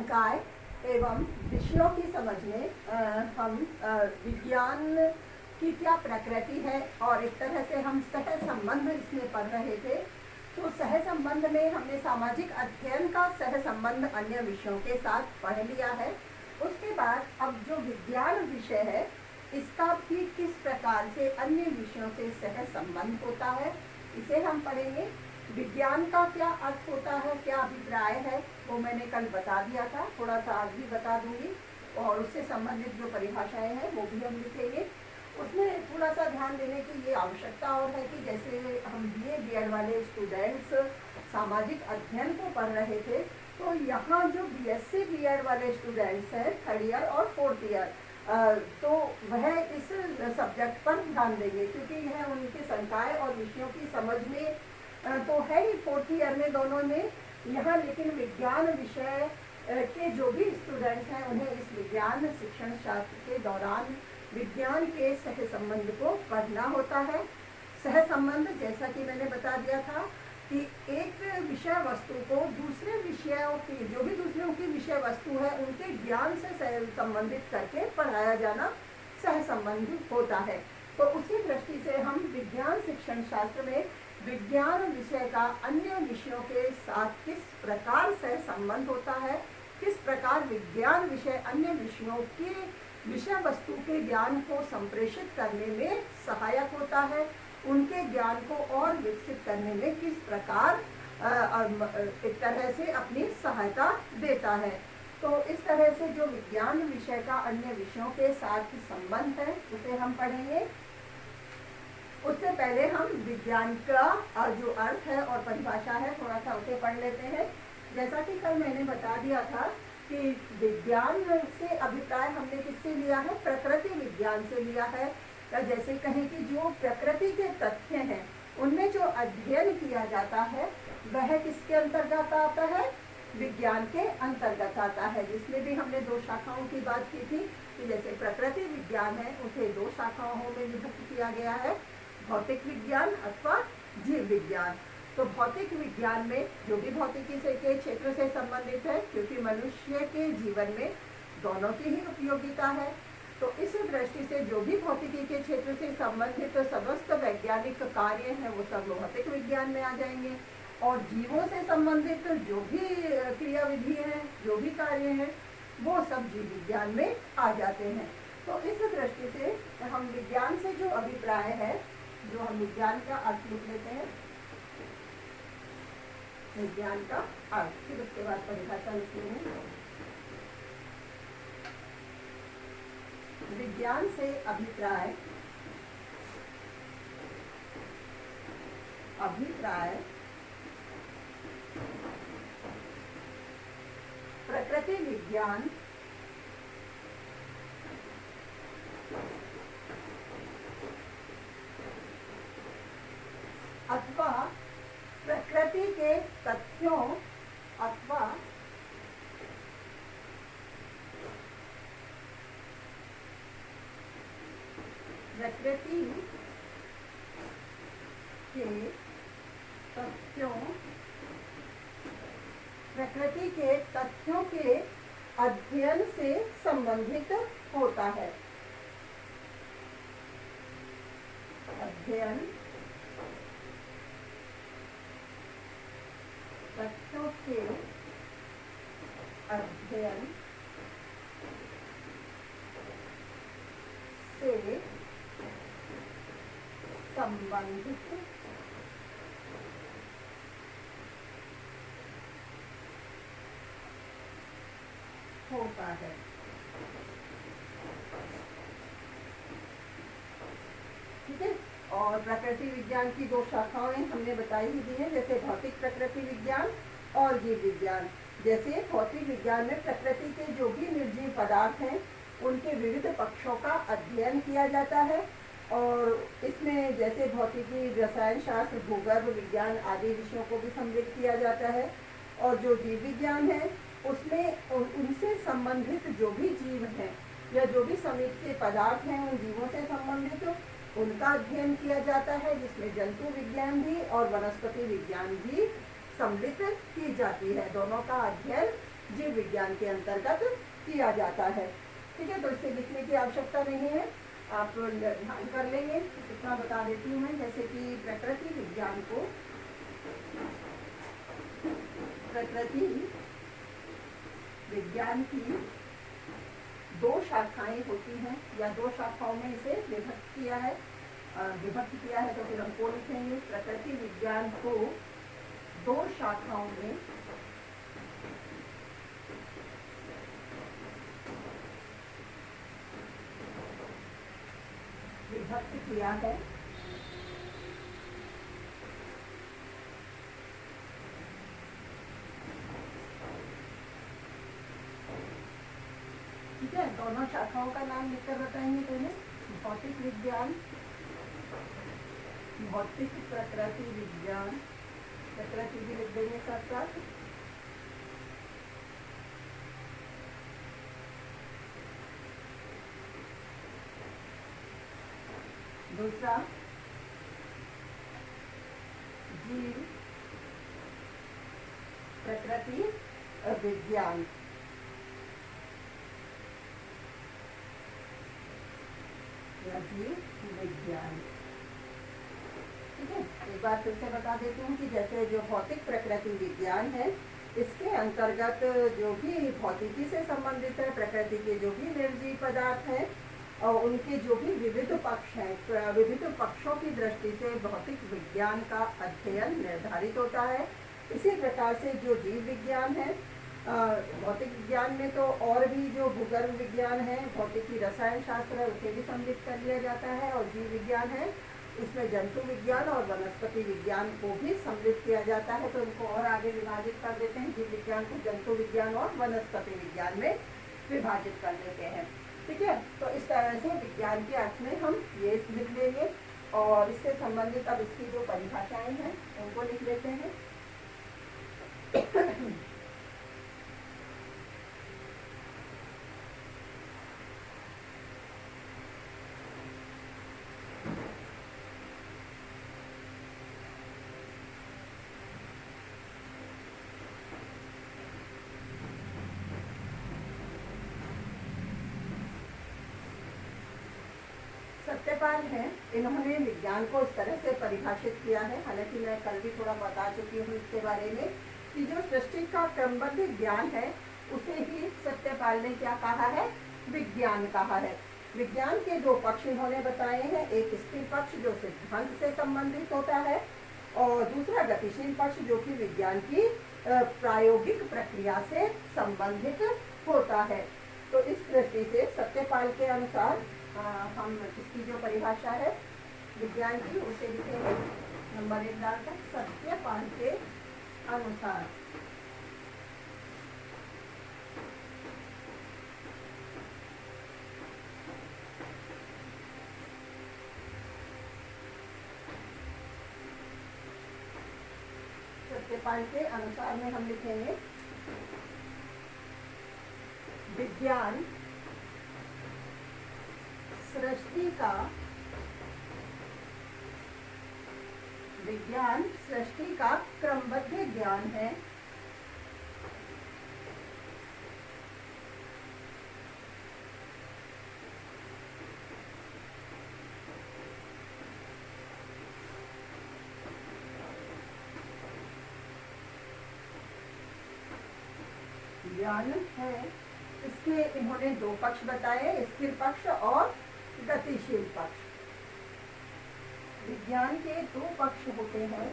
संकाय एवं विषयों की समझ में हम विज्ञान की क्या प्रकृति है और एक तरह से हम सह संबंध इसमें पढ़ रहे थे। तो सह संबंध में हमने सामाजिक अध्ययन का सह संबंध अन्य विषयों के साथ पढ़ लिया है। उसके बाद अब जो विज्ञान विषय है इसका भी किस प्रकार से अन्य विषयों से सह संबंध होता है इसे हम पढ़ेंगे। विज्ञान का क्या अर्थ होता है, क्या अभिप्राय है, वो मैंने कल बता दिया था, थोड़ा सा आज भी बता दूंगी और उससे संबंधित जो परिभाषाएं हैं वो भी हम लिखेंगे। उसमें थोड़ा सा ध्यान देने की ये आवश्यकता और है कि जैसे हम बीए बीएड वाले स्टूडेंट्स सामाजिक अध्ययन को पढ़ रहे थे, तो यहाँ जो बीएससी बीएड वाले स्टूडेंट्स हैं 3rd ईयर और 4th ईयर, तो वह इस सब्जेक्ट पर ध्यान देंगे क्योंकि यह उनके संकाय और विषयों की समझ में तो है ही 4th ईयर में दोनों में यहाँ, लेकिन विज्ञान विषय के जो भी स्टूडेंट्स हैं उन्हें इस विज्ञान शिक्षण शास्त्र के दौरान विज्ञान के सह संबंध को पढ़ना होता है। सह संबंध जैसा कि मैंने बता दिया था कि एक विषय वस्तु को दूसरे विषयों की जो भी दूसरों की विषय वस्तु है उनके ज्ञान से संबंधित करके पढ़ाया जाना सह संबंध होता है। तो उसी दृष्टि से हम विज्ञान शिक्षण शास्त्र में विज्ञान विषय का अन्य विषयों के साथ किस प्रकार सह संबंध होता है, किस प्रकार विज्ञान विषय अन्य विषयों के विषय वस्तु के ज्ञान को संप्रेषित करने में सहायक होता है, उनके ज्ञान को और विकसित करने में किस प्रकार एक तरह से अपनी सहायता देता है। तो इस तरह से जो विज्ञान विषय का अन्य विषयों के साथ संबंध है उसे हम पढ़ेंगे। उससे पहले हम विज्ञान का जो अर्थ है और परिभाषा है थोड़ा सा उसे पढ़ लेते हैं। जैसा कि कल मैंने बता दिया था कि विज्ञान से अभिप्राय हमने किससे लिया है, प्रकृति विज्ञान से लिया है। जैसे कहें कि जो प्रकृति के तथ्य हैं उनमें जो अध्ययन किया जाता है वह किसके अंतर्गत आता है, विज्ञान के अंतर्गत आता है। जिसमें भी हमने 2 शाखाओं की बात की थी कि जैसे प्रकृति विज्ञान है उसे 2 शाखाओं में विभक्त किया गया है, भौतिक विज्ञान अथवा जीव विज्ञान। तो भौतिक विज्ञान में जो भी भौतिकी से के क्षेत्र से संबंधित है, क्योंकि मनुष्य के जीवन में दोनों की ही उपयोगिता है, तो इस दृष्टि से जो भी भौतिकी के क्षेत्र से संबंधित समस्त वैज्ञानिक कार्य हैं वो सब भौतिक विज्ञान में आ जाएंगे। और जीवों से संबंधित जो भी क्रियाविधि हैं, जो भी कार्य हैं, वो सब जीव विज्ञान में आ जाते हैं। तो इस दृष्टि से हम विज्ञान से जो अभिप्राय है, जो हम विज्ञान का अर्थ लिख लेते हैं, विज्ञान का अर्थ, फिर उसके बाद परिभाषा लिखेंगे। विज्ञान से अभिप्राय, अभिप्राय प्रकृति विज्ञान अथवा प्रकृति के तथ्यों अथवा प्रकृति के तथ्यों, प्रकृति के तथ्यों के अध्ययन से संबंधित होता है। अध्ययन तथ्यों के अध्ययन से संबंधित होता है। ठीक है। और प्रकृति विज्ञान की 2 शाखाएं हमने बताई ही दी हैं, जैसे भौतिक प्रकृति विज्ञान और जीव विज्ञान। जैसे भौतिक विज्ञान में प्रकृति के जो भी निर्जीव पदार्थ हैं उनके विविध पक्षों का अध्ययन किया जाता है, और इसमें जैसे भौतिकी, रसायन शास्त्र, भूगर्भ विज्ञान आदि विषयों को भी सम्मिलित किया जाता है। और जो जीव विज्ञान है उसमें उनसे संबंधित जो भी जीव हैं या जो भी समीप के पदार्थ हैं उन जीवों से संबंधित उनका अध्ययन किया जाता है, जिसमें जंतु विज्ञान भी और वनस्पति विज्ञान भी सम्मिलित की जाती है। दोनों का अध्ययन जीव विज्ञान के अंतर्गत किया जाता है। ठीक है, तो इसे लिखने की आवश्यकता नहीं है, आप ध्यान कर लेंगे। इतना बता देती हूँ मैं, जैसे कि प्रकृति विज्ञान को प्रकृति विज्ञान की दो शाखाएं होती हैं, या दो शाखाओं में इसे विभक्त किया है। तो फिर हम को लिखेंगे प्रकृति विज्ञान को दो शाखाओं में विभक्त किया है। ठीक है, दोनों शाखाओं का नाम लिखकर बताएंगे पहले। भौतिक विज्ञान, भौतिक प्रकृति विज्ञान, प्रकृति भी लिख देंगे साथ साथ। दूसरा जीव प्रकृति विज्ञान। जीव विज्ञान। ठीक है, एक बार फिर से बता देती हूँ कि जैसे जो भौतिक प्रकृति विज्ञान है, इसके अंतर्गत जो भी भौतिकी से संबंधित है, प्रकृति के जो भी निर्जीव पदार्थ हैं और उनके जो भी विविध पक्ष हैं, विविध पक्षों की दृष्टि से भौतिक विज्ञान का अध्ययन निर्धारित होता है। इसी प्रकार से जो जीव विज्ञान है, भौतिक विज्ञान में तो और भी जो भूगर्भ विज्ञान है, भौतिकी रसायन शास्त्र है, उसे भी सम्मिलित कर लिया जाता है। और जीव विज्ञान है, इसमें जंतु विज्ञान और वनस्पति विज्ञान को भी सम्मिलित किया जाता है। तो इनको और आगे विभाजित कर देते हैं, जीव विज्ञान को जंतु विज्ञान और वनस्पति विज्ञान में विभाजित कर देते हैं। ठीक है, तो इस तरह से विज्ञान के अर्थ में हम ये लिख लेंगे, और इससे संबंधित अब इसकी जो परिभाषाएं हैं उनको लिख लेते हैं। सत्यपाल हैं, इन्होंने विज्ञान को इस तरह से परिभाषित किया है, हालांकि मैं कल भी थोड़ा बता चुकी हूँ इसके बारे में, कि जो सृष्टि का क्रमबद्ध ज्ञान है उसे ही सत्यपाल ने क्या कहा है, विज्ञान कहा है। विज्ञान के दो पक्ष इन्होंने बताए हैं, एक स्थिर पक्ष जो सिद्धांत से संबंधित होता है, और दूसरा गतिशील पक्ष जो कि विज्ञान की प्रायोगिक प्रक्रिया से संबंधित होता है। तो इस दृष्टि से सत्यपाल के अनुसार हम इसकी जो परिभाषा है विज्ञान की उसे लिखेंगे नंबर 1 डालकर, सत्यपाल के अनुसार। सत्यपाल के अनुसार में हम लिखेंगे विज्ञान सृष्टि का क्रमबद्ध ज्ञान है, ज्ञान है। इसके इन्होंने दो पक्ष बताए, स्थिर पक्ष और गतिशील पक्ष। विज्ञान के दो पक्ष होते हैं,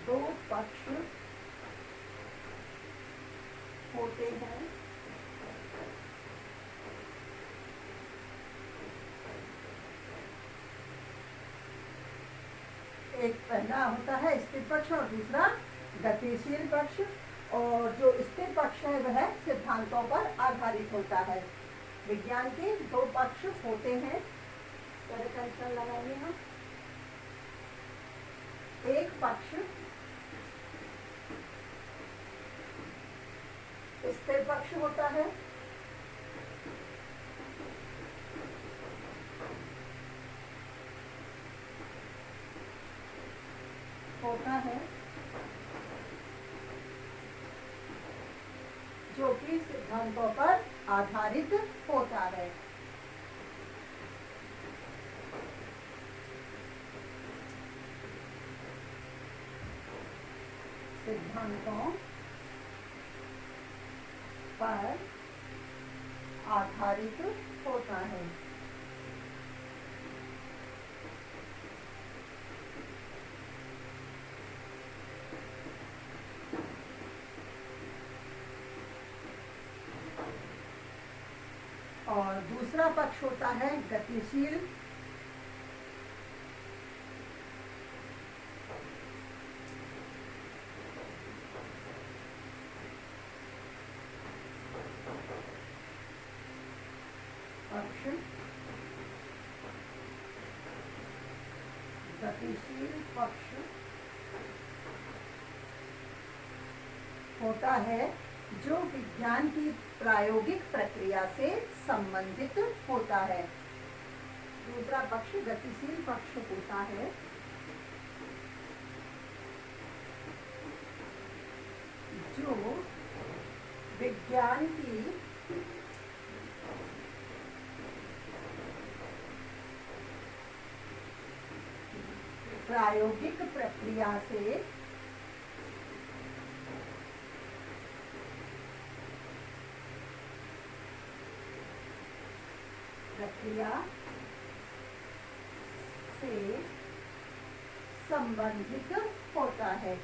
दो पक्ष होते हैं। एक पहला होता है स्थिर पक्ष और दूसरा गतिशील पक्ष। और जो स्थिर पक्ष है वह सिद्धांतों पर आधारित होता है। विज्ञान के दो पक्ष होते हैं, कंडीशन लगाएंगे हम। एक पक्ष स्थिर पक्ष होता है, होता है जो कि सिद्धांतों पर आधारित होता है। सिद्धांतों पर आधारित होता है। और दूसरा पक्ष होता है गतिशील पक्ष। गतिशील पक्ष होता है जो विज्ञान की प्रायोगिक प्रक्रिया से संबंधित होता है। दूसरा पक्ष गतिशील पक्ष होता है जो विज्ञान की प्रायोगिक प्रक्रिया से संबंधित होता है।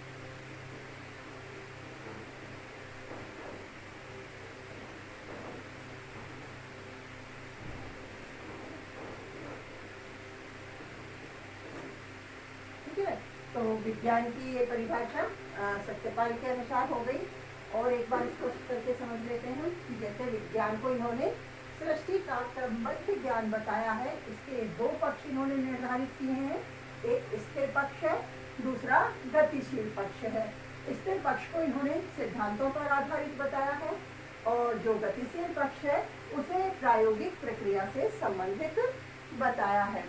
ठीक है, तो विज्ञान की ये परिभाषा सत्यपाल के अनुसार हो गई। और एक बार इसको करके समझ लेते हैं। जैसे विज्ञान को इन्होंने सृष्टि का क्रमबद्ध ज्ञान बताया है। इसके दो पक्ष इन्होंने निर्धारित किए हैं, एक स्थिर पक्ष है, दूसरा गतिशील पक्ष है। स्थिर पक्ष को इन्होंने सिद्धांतों पर आधारित बताया है और जो गतिशील पक्ष है उसे प्रायोगिक प्रक्रिया से संबंधित बताया है।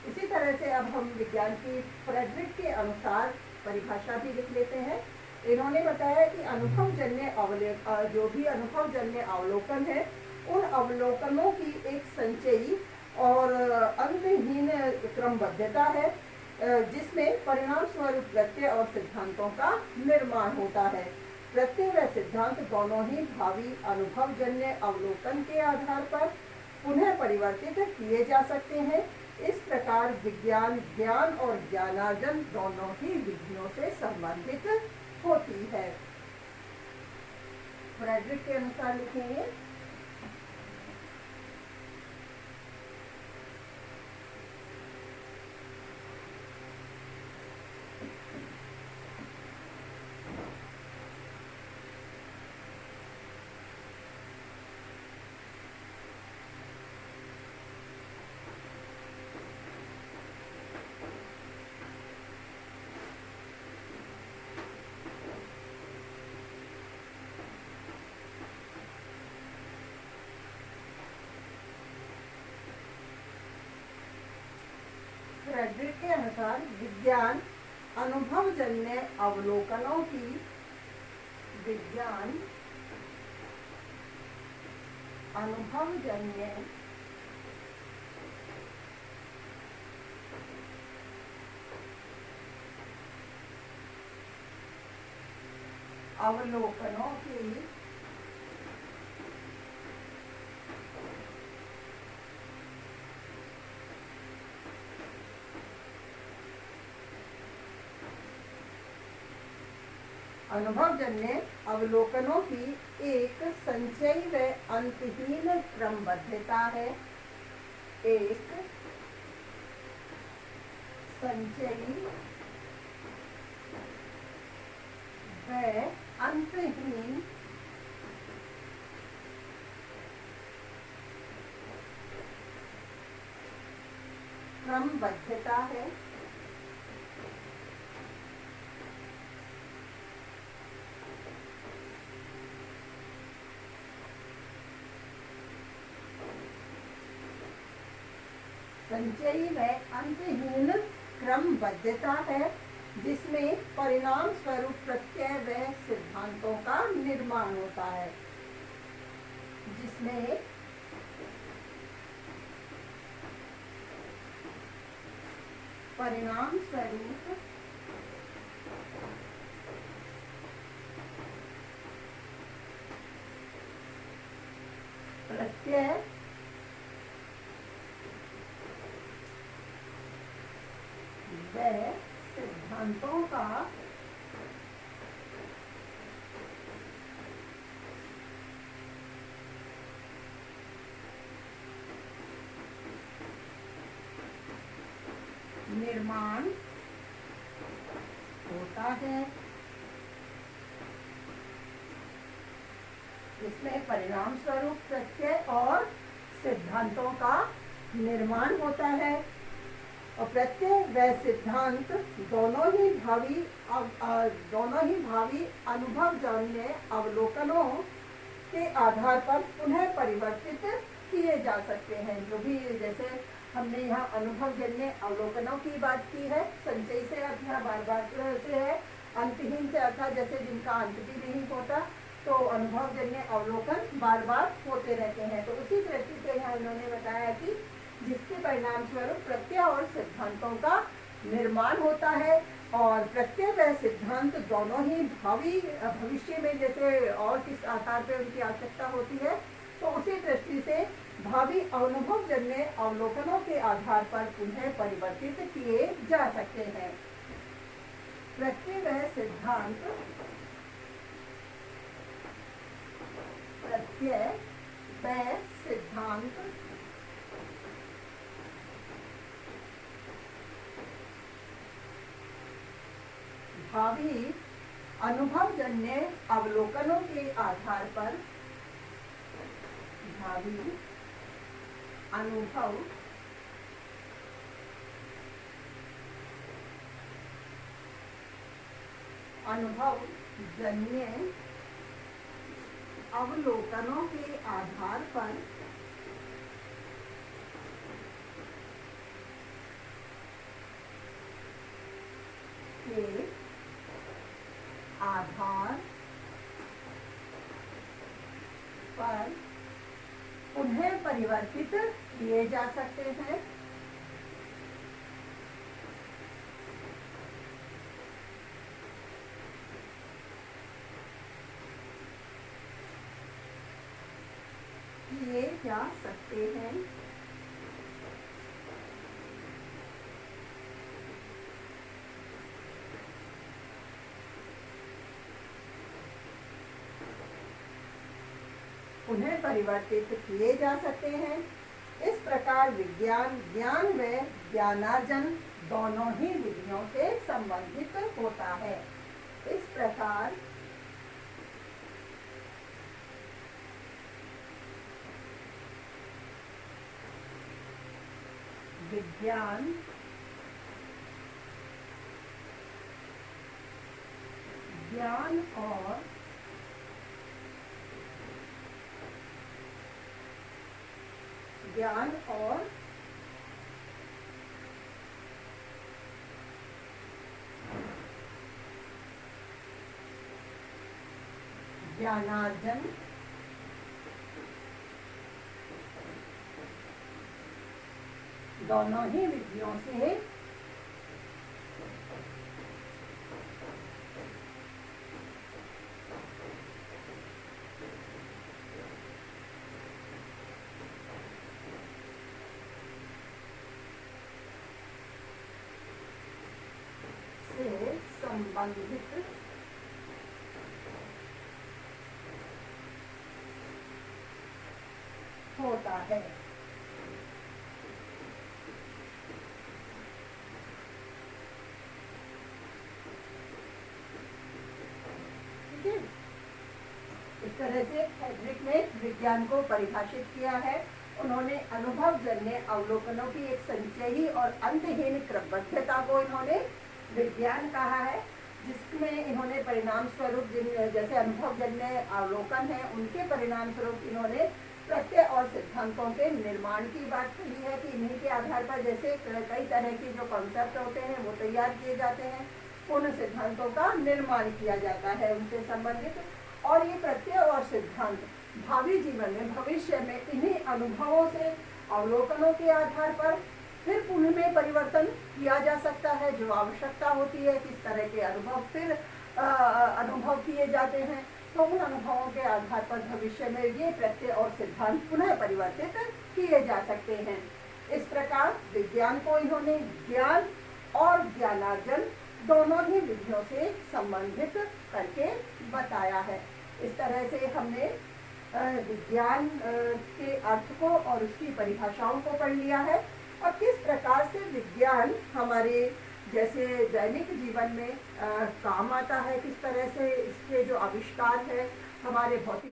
इसी तरह से अब हम विज्ञान की फ्रेडरिक के अनुसार परिभाषा भी लिख लेते हैं। इन्होंने बताया कि जो भी अनुभवजन्य अवलोकन है उन अवलोकनों की एक संचयी और अंतहीन क्रमबद्धता है जिसमें परिणाम स्वरूप प्रत्यय और सिद्धांतों का निर्माण होता है। प्रत्यय व सिद्धांत दोनों ही भावी अनुभवजन्य अवलोकन के आधार पर पुनः परिवर्तित किए जा सकते हैं। इस प्रकार विज्ञान ज्ञान और ज्ञानार्जन दोनों ही विधियों से संबंधित होती है। फ्रेडरिक के अनुसार लिखेंगे, फ्रेडरिक के अनुसार विज्ञान अनुभवजन्य अवलोकनों की अवलोकनों की अनुभवजन्य अवलोकनों की एक संचयी व अंतहीन क्रमबद्धता है। एक संचयी व अंतहीन क्रमबद्धता है। संचयी व अंतहीन क्रमबद्धता है जिसमें परिणाम स्वरूप प्रत्यय व सिद्धांतों का निर्माण होता है, जिसमें परिणाम स्वरूप प्रत्यय व सिद्धांतों का निर्माण होता है, इसमें परिणाम स्वरूप प्रत्यय और सिद्धांतों का निर्माण होता है। और प्रत्यय व सिद्धांत दोनों ही भावी अनुभवजन्य अवलोकनों के आधार पर पुनः परिवर्तित किए जा सकते हैं। जो भी जैसे हमने यहाँ अनुभवजन्य अवलोकनों की बात की है, संचय से अर्थ बार बार से है, अंतहीन से अर्थ जैसे जिनका अंत भी नहीं होता, तो अनुभवजन्य अवलोकन बार बार होते रहते हैं। तो उसी दृष्टि से यहाँ इन्होंने बताया कि जिसके परिणाम स्वरूप प्रत्यय और सिद्धांतों का निर्माण होता है, और प्रत्यय व सिद्धांत दोनों ही भविष्य में जैसे और किस आधार पर उनकी आवश्यकता होती है, तो उसी दृष्टि से भावी अनुभवजन्य अवलोकनों के आधार पर पुनः परिवर्तित किए जा सकते हैं। प्रत्यय व सिद्धांत भावी अनुभवजन्य अवलोकनों के आधार पर अनुभवजन्य अवलोकनों के आधार पर पुनः परिवर्तित किए जा सकते हैं। उन्हें परिवर्तित किए जा सकते हैं। इस प्रकार विज्ञान ज्ञान व ज्ञानार्जन दोनों ही विधियों से संबंधित होता है। इस प्रकार विज्ञान ज्ञान और ज्ञानार्जन दोनों ही विधियों से संबंधित होता है। ठीक है, इस तरह से हेड्रिक ने विज्ञान को परिभाषित किया है। उन्होंने अनुभवजन्य अवलोकनों की एक संचयी और अंतहीन क्रमबद्धता को इन्होंने विज्ञान कहा है, जिसमें इन्होंने परिणाम स्वरूप जैसे अनुभवजन्य अवलोकन है, उनके परिणाम स्वरूप इन्होंने प्रत्यय और सिद्धांतों के निर्माण की बात कही है कि इन्हीं के आधार पर जैसे कई तरह के जो कॉन्सेप्ट होते हैं वो तैयार किए जाते हैं। उन सिद्धांतों का निर्माण किया जाता है उनसे संबंधित। और ये प्रत्यय और सिद्धांत भावी जीवन में, भविष्य में इन्हीं अनुभवों से, अवलोकनों के आधार पर फिर उनमें परिवर्तन किया जा सकता है। जो आवश्यकता होती है, किस तरह के अनुभव फिर अनुभव किए जाते हैं, तो उन अनुभवों के आधार पर भविष्य में ये प्रत्यय और सिद्धांत पुनः परिवर्तित किए जा सकते हैं। इस प्रकार विज्ञान को इन्होंने ज्ञान और ज्ञानार्जन दोनों ही विधियों से संबंधित करके बताया है। इस तरह से हमने विज्ञान के अर्थ को और उसकी परिभाषाओं को पढ़ लिया है, और किस प्रकार से विज्ञान हमारे जैसे दैनिक जीवन में काम आता है, किस तरह से इसके जो आविष्कार है हमारे भौतिक